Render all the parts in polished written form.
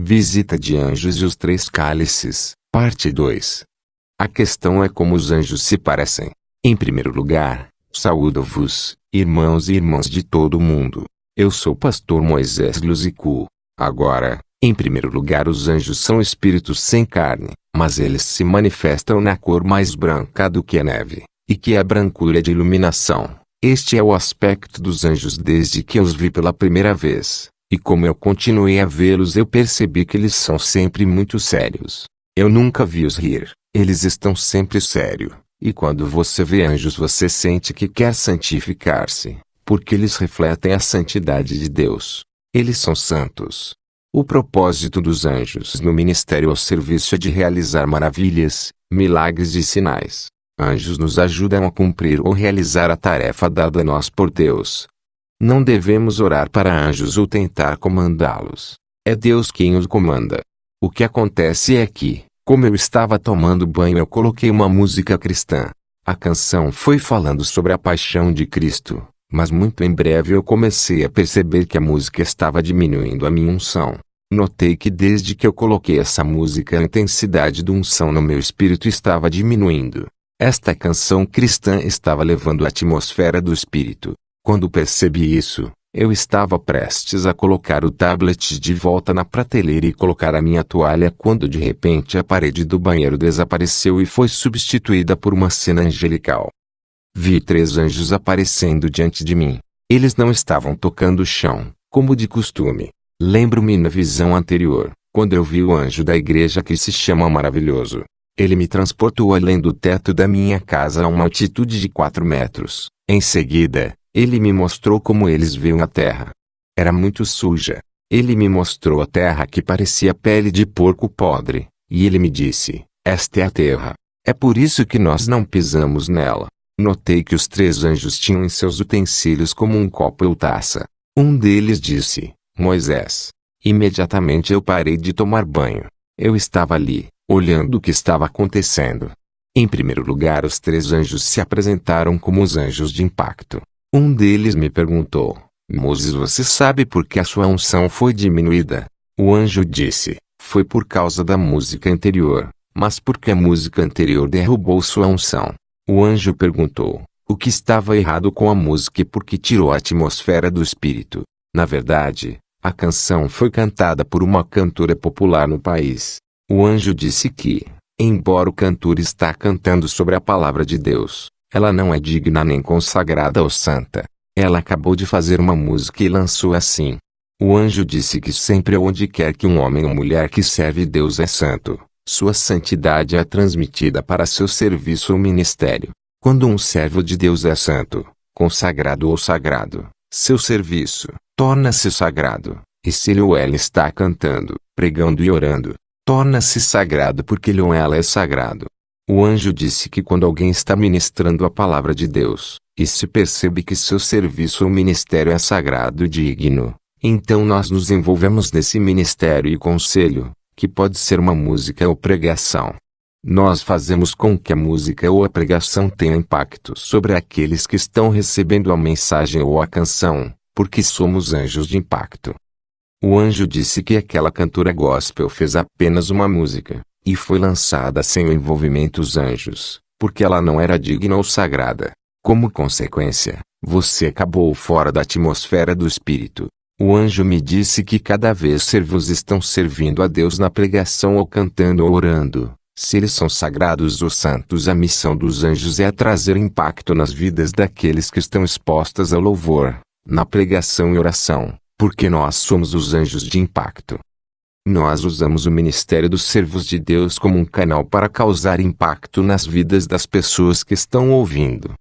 Visita de anjos e os três cálices, parte 2. A questão é como os anjos se parecem. Em primeiro lugar, saúdo-vos, irmãos e irmãs de todo o mundo. Eu sou o pastor Moisés Luzicu. Agora, em primeiro lugar, os anjos são espíritos sem carne, mas eles se manifestam na cor mais branca do que a neve, e que é a brancura de iluminação. Este é o aspecto dos anjos desde que eu os vi pela primeira vez. E como eu continuei a vê-los, eu percebi que eles são sempre muito sérios. Eu nunca vi-os rir, eles estão sempre sérios. E quando você vê anjos, você sente que quer santificar-se, porque eles refletem a santidade de Deus. Eles são santos. O propósito dos anjos no ministério ao serviço é de realizar maravilhas, milagres e sinais. Anjos nos ajudam a cumprir ou realizar a tarefa dada a nós por Deus. Não devemos orar para anjos ou tentar comandá-los. É Deus quem os comanda. O que acontece é que, como eu estava tomando banho, eu coloquei uma música cristã. A canção foi falando sobre a paixão de Cristo, mas muito em breve eu comecei a perceber que a música estava diminuindo a minha unção. Notei que desde que eu coloquei essa música, a intensidade da unção no meu espírito estava diminuindo. Esta canção cristã estava levando a atmosfera do espírito. Quando percebi isso, eu estava prestes a colocar o tablet de volta na prateleira e colocar a minha toalha quando de repente a parede do banheiro desapareceu e foi substituída por uma cena angelical. Vi 3 anjos aparecendo diante de mim. Eles não estavam tocando o chão, como de costume. Lembro-me na visão anterior, quando eu vi o anjo da igreja que se chama Maravilhoso. Ele me transportou além do teto da minha casa a uma altitude de 4 metros. Em seguida, ele me mostrou como eles viam a terra. Era muito suja. Ele me mostrou a terra que parecia pele de porco podre, e ele me disse: esta é a terra. É por isso que nós não pisamos nela. Notei que os 3 anjos tinham em seus utensílios como um copo ou taça. Um deles disse: Moisés. Imediatamente eu parei de tomar banho. Eu estava ali, olhando o que estava acontecendo. Em primeiro lugar, os 3 anjos se apresentaram como os anjos de impacto. Um deles me perguntou: Moses, você sabe por que a sua unção foi diminuída? O anjo disse: foi por causa da música anterior, mas porque a música anterior derrubou sua unção. O anjo perguntou: o que estava errado com a música e por que tirou a atmosfera do espírito? Na verdade, a canção foi cantada por uma cantora popular no país. O anjo disse que, embora o cantor está cantando sobre a palavra de Deus, ela não é digna nem consagrada ou santa. Ela acabou de fazer uma música e lançou assim. O anjo disse que sempre onde quer que um homem ou mulher que serve Deus é santo, sua santidade é transmitida para seu serviço ou ministério. Quando um servo de Deus é santo, consagrado ou sagrado, seu serviço torna-se sagrado. E se ele ou ela está cantando, pregando e orando, torna-se sagrado porque ele ou ela é sagrado. O anjo disse que quando alguém está ministrando a palavra de Deus, e se percebe que seu serviço ou ministério é sagrado e digno, então nós nos envolvemos nesse ministério e conselho, que pode ser uma música ou pregação. Nós fazemos com que a música ou a pregação tenha impacto sobre aqueles que estão recebendo a mensagem ou a canção, porque somos anjos de impacto. O anjo disse que aquela cantora gospel fez apenas uma música, e foi lançada sem o envolvimento dos anjos, porque ela não era digna ou sagrada. Como consequência, você acabou fora da atmosfera do espírito. O anjo me disse que cada vez servos estão servindo a Deus na pregação ou cantando ou orando, se eles são sagrados ou santos, a missão dos anjos é trazer impacto nas vidas daqueles que estão expostas ao louvor, na pregação e oração, porque nós somos os anjos de impacto. Nós usamos o ministério dos servos de Deus como um canal para causar impacto nas vidas das pessoas que estão ouvindo.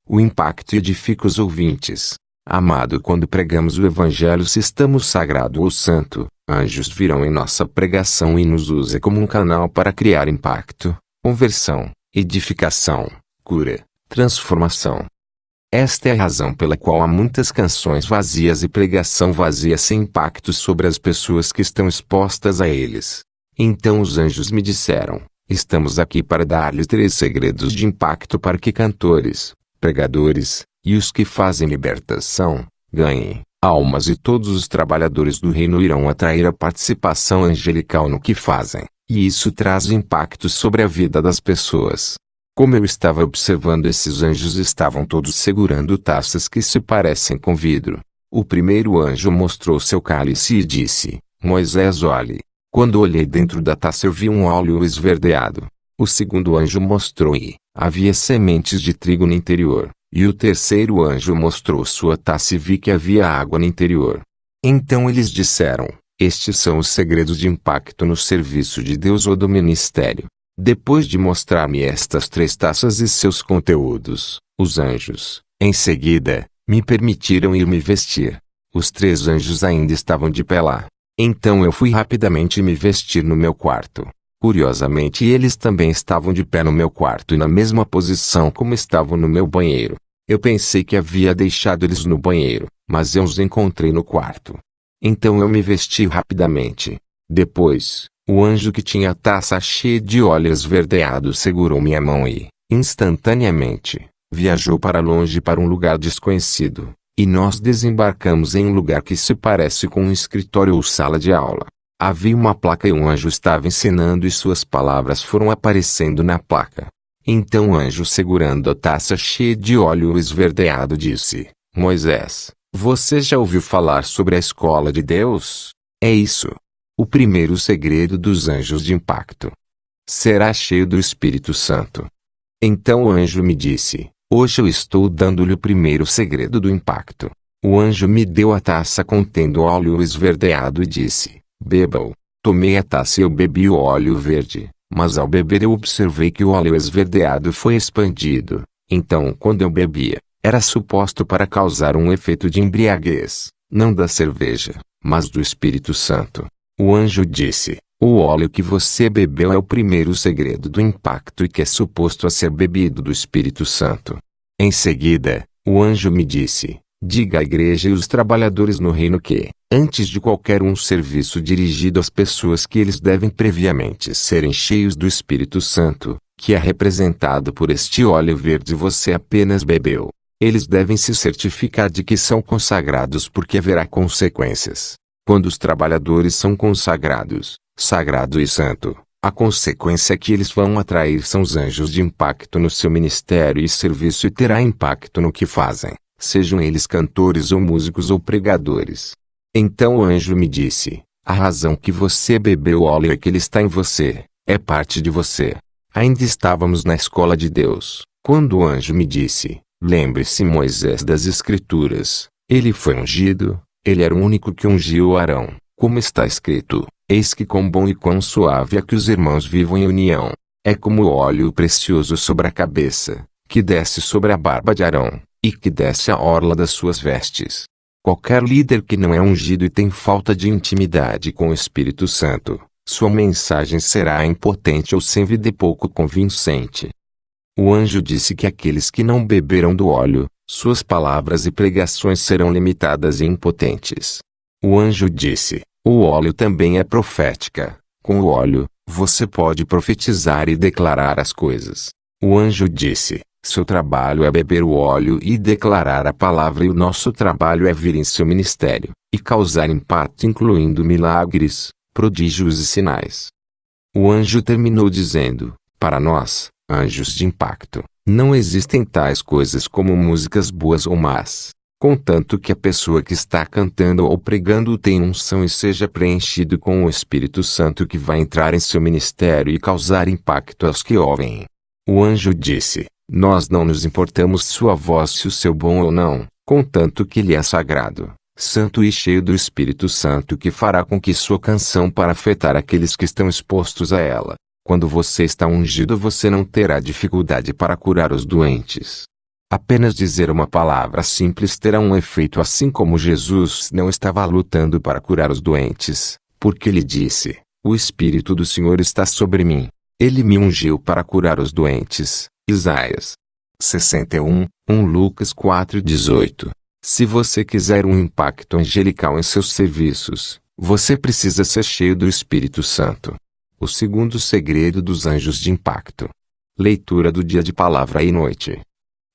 O impacto edifica os ouvintes. Amado, quando pregamos o Evangelho, se estamos sagrado ou santo, anjos virão em nossa pregação e nos usa como um canal para criar impacto, conversão, edificação, cura, transformação. Esta é a razão pela qual há muitas canções vazias e pregação vazia sem impacto sobre as pessoas que estão expostas a eles. Então os anjos me disseram: estamos aqui para dar-lhes 3 segredos de impacto para que cantores, pregadores, e os que fazem libertação, ganhem almas e todos os trabalhadores do reino irão atrair a participação angelical no que fazem, e isso traz impacto sobre a vida das pessoas. Como eu estava observando, esses anjos estavam todos segurando taças que se parecem com vidro. O primeiro anjo mostrou seu cálice e disse: Moisés, olhe. Quando olhei dentro da taça eu vi um óleo esverdeado. O segundo anjo mostrou e havia sementes de trigo no interior. E o terceiro anjo mostrou sua taça e vi que havia água no interior. Então eles disseram: estes são os segredos de impacto no serviço de Deus ou do ministério. Depois de mostrar-me estas 3 taças e seus conteúdos, os anjos, em seguida, me permitiram ir me vestir. Os 3 anjos ainda estavam de pé lá. Então eu fui rapidamente me vestir no meu quarto. Curiosamente, eles também estavam de pé no meu quarto e na mesma posição como estavam no meu banheiro. Eu pensei que havia deixado eles no banheiro, mas eu os encontrei no quarto. Então eu me vesti rapidamente. Depois, o anjo que tinha a taça cheia de óleo esverdeado segurou minha mão e, instantaneamente, viajou para longe para um lugar desconhecido, e nós desembarcamos em um lugar que se parece com um escritório ou sala de aula. Havia uma placa e um anjo estava ensinando e suas palavras foram aparecendo na placa. Então o anjo segurando a taça cheia de óleo esverdeado disse: Moisés, você já ouviu falar sobre a escola de Deus? É isso. O primeiro segredo dos anjos de impacto. Será cheio do Espírito Santo. Então o anjo me disse: hoje eu estou dando-lhe o primeiro segredo do impacto. O anjo me deu a taça contendo óleo esverdeado e disse: beba-o. Tomei a taça e eu bebi o óleo verde, mas ao beber eu observei que o óleo esverdeado foi expandido. Então quando eu bebia, era suposto para causar um efeito de embriaguez, não da cerveja, mas do Espírito Santo. O anjo disse: o óleo que você bebeu é o primeiro segredo do impacto e que é suposto a ser bebido do Espírito Santo. Em seguida, o anjo me disse: diga à igreja e os trabalhadores no reino que, antes de qualquer serviço dirigido às pessoas, que eles devem previamente serem cheios do Espírito Santo, que é representado por este óleo verde você apenas bebeu. Eles devem se certificar de que são consagrados porque haverá consequências. Quando os trabalhadores são consagrados, sagrado e santo, a consequência que eles vão atrair são os anjos de impacto no seu ministério e serviço e terá impacto no que fazem, sejam eles cantores ou músicos ou pregadores. Então o anjo me disse: a razão que você bebeu o óleo é que ele está em você, é parte de você. Ainda estávamos na escola de Deus, quando o anjo me disse: lembre-se, Moisés, das Escrituras, ele foi ungido, ele era o único que ungiu Arão, como está escrito: eis que quão bom e quão suave é que os irmãos vivam em união. É como o óleo precioso sobre a cabeça, que desce sobre a barba de Arão, e que desce à orla das suas vestes. Qualquer líder que não é ungido e tem falta de intimidade com o Espírito Santo, sua mensagem será impotente ou sem vida e pouco convincente. O anjo disse que aqueles que não beberam do óleo, suas palavras e pregações serão limitadas e impotentes. O anjo disse: o óleo também é profética. Com o óleo, você pode profetizar e declarar as coisas. O anjo disse: seu trabalho é beber o óleo e declarar a palavra, e o nosso trabalho é vir em seu ministério, e causar impacto incluindo milagres, prodígios e sinais. O anjo terminou dizendo: para nós, anjos de impacto, não existem tais coisas como músicas boas ou más, contanto que a pessoa que está cantando ou pregando tenha unção e seja preenchido com o Espírito Santo, que vai entrar em seu ministério e causar impacto aos que ouvem. O anjo disse: nós não nos importamos sua voz se o seu bom ou não, contanto que ele é sagrado, santo e cheio do Espírito Santo, que fará com que sua canção para afetar aqueles que estão expostos a ela. Quando você está ungido, você não terá dificuldade para curar os doentes. Apenas dizer uma palavra simples terá um efeito, assim como Jesus não estava lutando para curar os doentes, porque ele disse: o Espírito do Senhor está sobre mim. Ele me ungiu para curar os doentes. Isaías 61, 1 Lucas 4:18. Se você quiser um impacto angelical em seus serviços, você precisa ser cheio do Espírito Santo. O segundo segredo dos anjos de impacto. Leitura do dia de palavra e noite.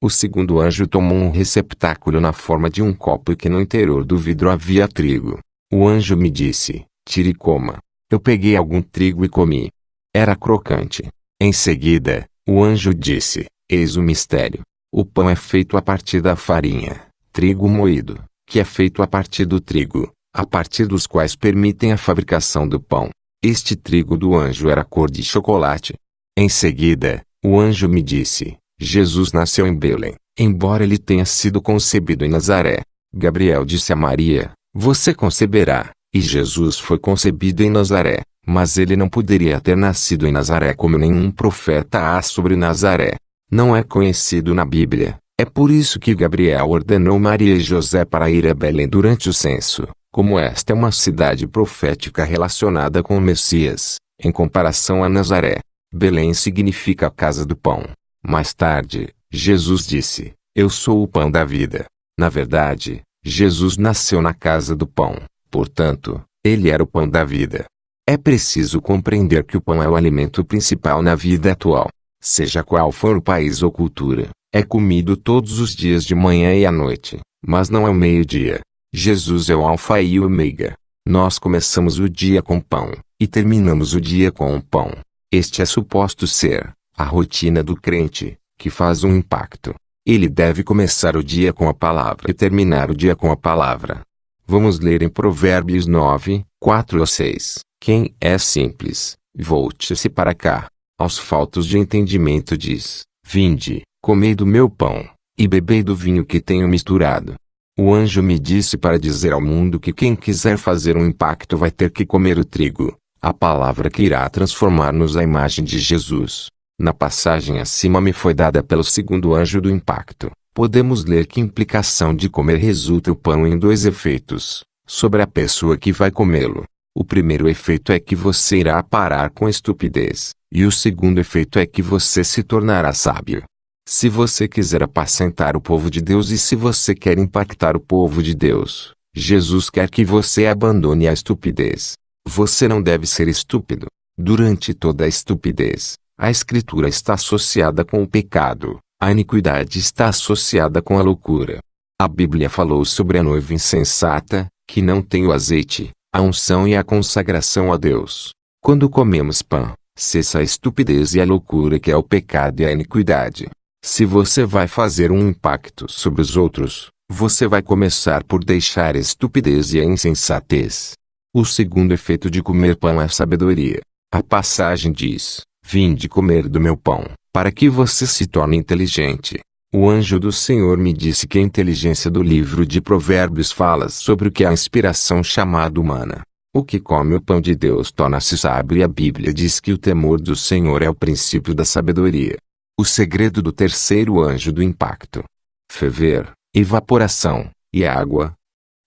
O segundo anjo tomou um receptáculo na forma de um copo e que no interior do vidro havia trigo. O anjo me disse: tire e coma. Eu peguei algum trigo e comi. Era crocante. Em seguida, o anjo disse: eis o mistério. O pão é feito a partir da farinha, trigo moído, que é feito a partir do trigo, a partir dos quais permitem a fabricação do pão. Este trigo do anjo era cor de chocolate. Em seguida, o anjo me disse: Jesus nasceu em Belém, embora ele tenha sido concebido em Nazaré. Gabriel disse a Maria: você conceberá. E Jesus foi concebido em Nazaré, mas ele não poderia ter nascido em Nazaré como nenhum profeta há sobre Nazaré. Não é conhecido na Bíblia. É por isso que Gabriel ordenou Maria e José para ir a Belém durante o censo, como esta é uma cidade profética relacionada com o Messias, em comparação a Nazaré. Belém significa a casa do pão. Mais tarde, Jesus disse: eu sou o pão da vida. Na verdade, Jesus nasceu na casa do pão. Portanto, ele era o pão da vida. É preciso compreender que o pão é o alimento principal na vida atual. Seja qual for o país ou cultura, é comido todos os dias de manhã e à noite, mas não é o meio-dia. Jesus é o alfa e o ômega. Nós começamos o dia com pão, e terminamos o dia com o pão. Este é suposto ser a rotina do crente, que faz um impacto. Ele deve começar o dia com a palavra e terminar o dia com a palavra. Vamos ler em Provérbios 9, 4 ou 6. Quem é simples, volte-se para cá. Aos faltos de entendimento diz: vinde, comei do meu pão, e bebei do vinho que tenho misturado. O anjo me disse para dizer ao mundo que quem quiser fazer um impacto vai ter que comer o trigo, a palavra que irá transformar-nos à imagem de Jesus. Na passagem acima me foi dada pelo segundo anjo do impacto. Podemos ler que implicação de comer resulta o pão em dois efeitos, sobre a pessoa que vai comê-lo. O primeiro efeito é que você irá parar com a estupidez, e o segundo efeito é que você se tornará sábio. Se você quiser apacentar o povo de Deus e se você quer impactar o povo de Deus, Jesus quer que você abandone a estupidez. Você não deve ser estúpido. Durante toda a estupidez, a Escritura está associada com o pecado. A iniquidade está associada com a loucura. A Bíblia falou sobre a noiva insensata, que não tem o azeite, a unção e a consagração a Deus. Quando comemos pão, cessa a estupidez e a loucura que é o pecado e a iniquidade. Se você vai fazer um impacto sobre os outros, você vai começar por deixar a estupidez e a insensatez. O segundo efeito de comer pão é a sabedoria. A passagem diz: vinde comer do meu pão, para que você se torne inteligente. O anjo do Senhor me disse que a inteligência do livro de Provérbios fala sobre o que é a inspiração chamada humana. O que come o pão de Deus torna-se sábio e a Bíblia diz que o temor do Senhor é o princípio da sabedoria. O segredo do terceiro anjo do impacto. Ferver, evaporação, e água.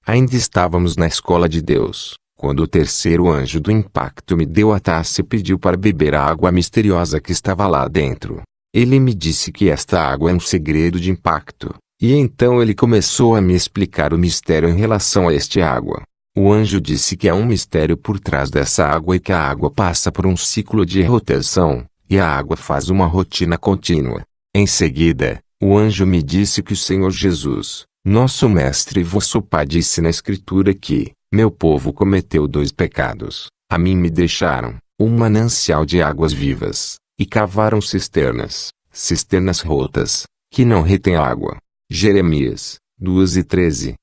Ainda estávamos na escola de Deus, quando o terceiro anjo do impacto me deu a taça e pediu para beber a água misteriosa que estava lá dentro. Ele me disse que esta água é um segredo de impacto, e então ele começou a me explicar o mistério em relação a esta água. O anjo disse que há um mistério por trás dessa água e que a água passa por um ciclo de rotação, e a água faz uma rotina contínua. Em seguida, o anjo me disse que o Senhor Jesus, nosso Mestre e vosso Pai, disse na Escritura que meu povo cometeu dois pecados. A mim me deixaram um manancial de águas vivas, e cavaram cisternas rotas, que não retêm água. Jeremias 2:13.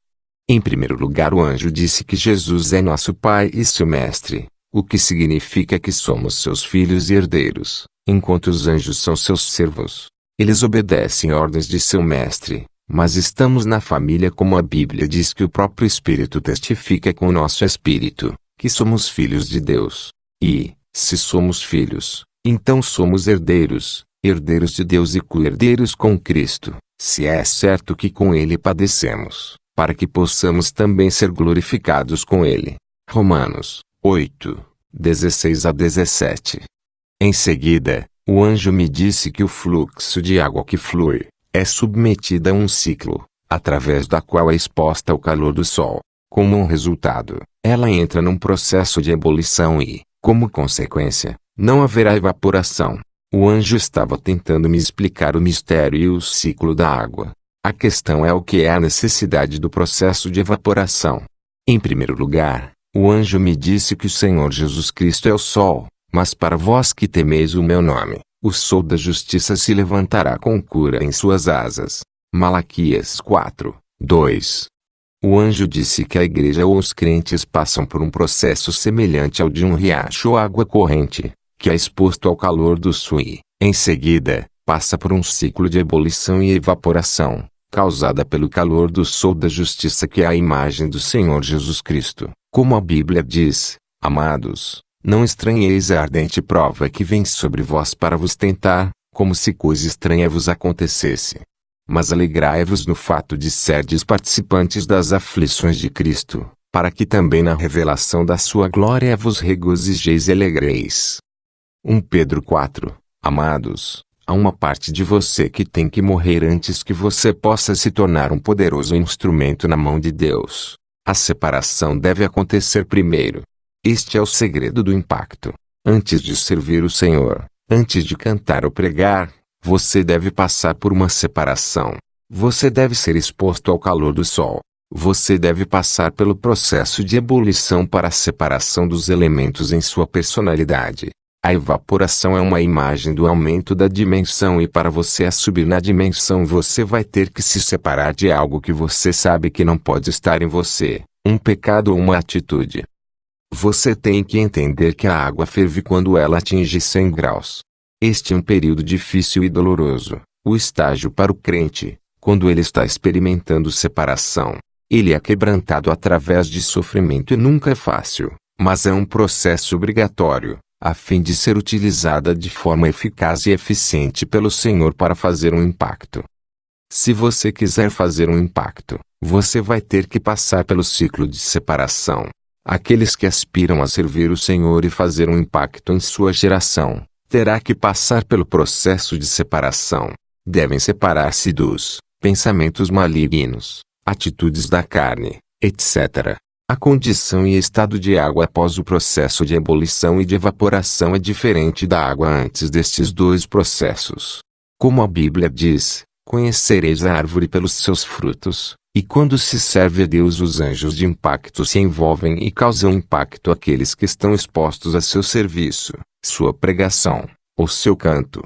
Em primeiro lugar, o anjo disse que Jesus é nosso Pai e seu Mestre, o que significa que somos seus filhos e herdeiros, enquanto os anjos são seus servos. Eles obedecem ordens de seu Mestre, mas estamos na família, como a Bíblia diz que o próprio Espírito testifica com o nosso espírito, que somos filhos de Deus. E, se somos filhos, então somos herdeiros, herdeiros de Deus e co-herdeiros com Cristo, se é certo que com Ele padecemos, para que possamos também ser glorificados com Ele. Romanos 8, 16 a 17. Em seguida, o anjo me disse que o fluxo de água que flui é submetida a um ciclo, através da qual é exposta ao calor do sol. Como um resultado, ela entra num processo de ebulição e, como consequência, não haverá evaporação. O anjo estava tentando me explicar o mistério e o ciclo da água. A questão é o que é a necessidade do processo de evaporação. Em primeiro lugar, o anjo me disse que o Senhor Jesus Cristo é o sol, mas para vós que temeis o meu nome, o sol da justiça se levantará com cura em suas asas. Malaquias 4, 2. O anjo disse que a igreja ou os crentes passam por um processo semelhante ao de um riacho ou água corrente, que é exposto ao calor do sol e, em seguida, passa por um ciclo de ebulição e evaporação, causada pelo calor do sol da justiça que é a imagem do Senhor Jesus Cristo. Como a Bíblia diz, amados, não estranheis a ardente prova que vem sobre vós para vos tentar, como se coisa estranha vos acontecesse. Mas alegrai-vos no fato de serdes participantes das aflições de Cristo, para que também na revelação da sua glória vos regozijeis e alegreis. 1 Pedro 4. Amados, há uma parte de você que tem que morrer antes que você possa se tornar um poderoso instrumento na mão de Deus. A separação deve acontecer primeiro. Este é o segredo do impacto. Antes de servir o Senhor, antes de cantar ou pregar, você deve passar por uma separação. Você deve ser exposto ao calor do sol. Você deve passar pelo processo de ebulição para a separação dos elementos em sua personalidade. A evaporação é uma imagem do aumento da dimensão e para você subir na dimensão você vai ter que se separar de algo que você sabe que não pode estar em você, um pecado ou uma atitude. Você tem que entender que a água ferve quando ela atinge 100 graus. Este é um período difícil e doloroso, o estágio para o crente, quando ele está experimentando separação. Ele é quebrantado através de sofrimento e nunca é fácil, mas é um processo obrigatório, a fim de ser utilizada de forma eficaz e eficiente pelo Senhor para fazer um impacto. Se você quiser fazer um impacto, você vai ter que passar pelo ciclo de separação. Aqueles que aspiram a servir o Senhor e fazer um impacto em sua geração, terá que passar pelo processo de separação. Devem separar-se dos pensamentos malignos, atitudes da carne, etc. A condição e estado de água após o processo de ebulição e de evaporação é diferente da água antes destes dois processos. Como a Bíblia diz, conhecereis a árvore pelos seus frutos, e quando se serve a Deus os anjos de impacto se envolvem e causam impacto àqueles que estão expostos a seu serviço, sua pregação, ou seu canto.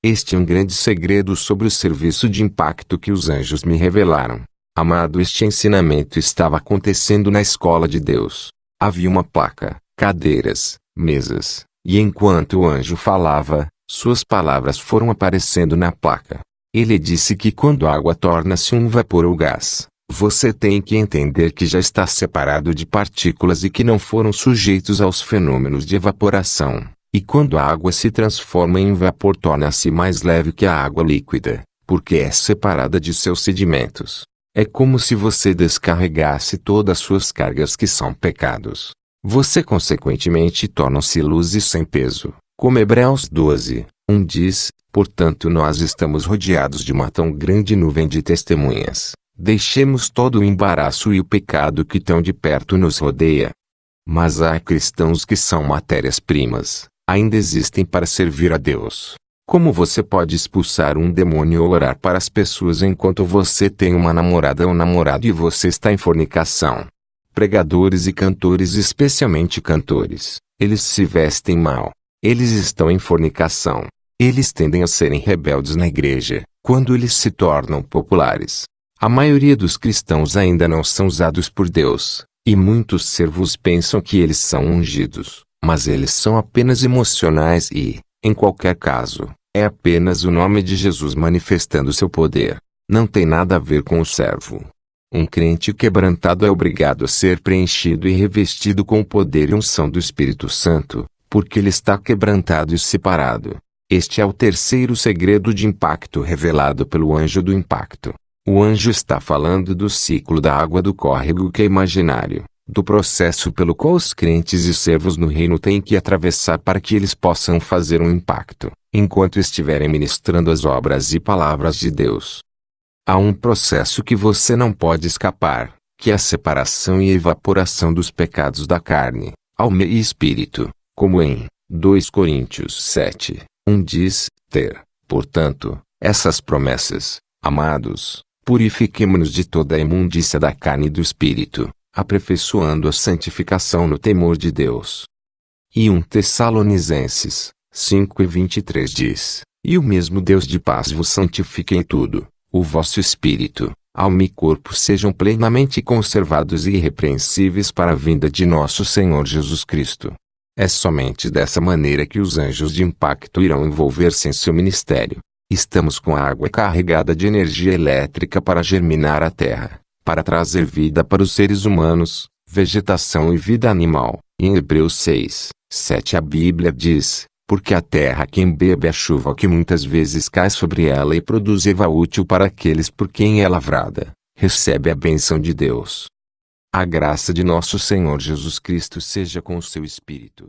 Este é um grande segredo sobre o serviço de impacto que os anjos me revelaram. Amado, este ensinamento estava acontecendo na escola de Deus. Havia uma placa, cadeiras, mesas, e enquanto o anjo falava, suas palavras foram aparecendo na placa. Ele disse que quando a água torna-se um vapor ou gás, você tem que entender que já está separado de partículas e que não foram sujeitos aos fenômenos de evaporação. E quando a água se transforma em vapor torna-se mais leve que a água líquida, porque é separada de seus sedimentos. É como se você descarregasse todas suas cargas que são pecados. Você consequentemente torna-se luz e sem peso, como Hebreus 12, 1 diz, portanto nós estamos rodeados de uma tão grande nuvem de testemunhas. Deixemos todo o embaraço e o pecado que tão de perto nos rodeia. Mas há cristãos que são matérias-primas, ainda existem para servir a Deus. Como você pode expulsar um demônio ou orar para as pessoas enquanto você tem uma namorada ou namorado e você está em fornicação? Pregadores e cantores, especialmente cantores, eles se vestem mal. Eles estão em fornicação. Eles tendem a serem rebeldes na igreja, quando eles se tornam populares. A maioria dos cristãos ainda não são usados por Deus, e muitos servos pensam que eles são ungidos, mas eles são apenas emocionais e, em qualquer caso, é apenas o nome de Jesus manifestando seu poder. Não tem nada a ver com o servo. Um crente quebrantado é obrigado a ser preenchido e revestido com o poder e unção do Espírito Santo, porque ele está quebrantado e separado. Este é o terceiro segredo de impacto revelado pelo anjo do impacto. O anjo está falando do ciclo da água do córrego que é imaginário, do processo pelo qual os crentes e servos no reino têm que atravessar para que eles possam fazer um impacto, enquanto estiverem ministrando as obras e palavras de Deus. Há um processo que você não pode escapar, que é a separação e evaporação dos pecados da carne, alma e espírito, como em 2 Coríntios 7, 1 diz, ter, portanto, essas promessas. Amados, purifiquemo-nos de toda a imundícia da carne e do espírito, aperfeiçoando a santificação no temor de Deus. E 1 Tessalonicenses 5:23 diz, e o mesmo Deus de paz vos santifique em tudo, o vosso espírito, alma e corpo sejam plenamente conservados e irrepreensíveis para a vinda de nosso Senhor Jesus Cristo. É somente dessa maneira que os anjos de impacto irão envolver-se em seu ministério. Estamos com a água carregada de energia elétrica para germinar a terra, para trazer vida para os seres humanos, vegetação e vida animal. Em Hebreus 6:7 a Bíblia diz, porque a terra quem bebe a chuva que muitas vezes cai sobre ela e produz erva útil para aqueles por quem é lavrada, recebe a bênção de Deus. A graça de nosso Senhor Jesus Cristo seja com o seu espírito.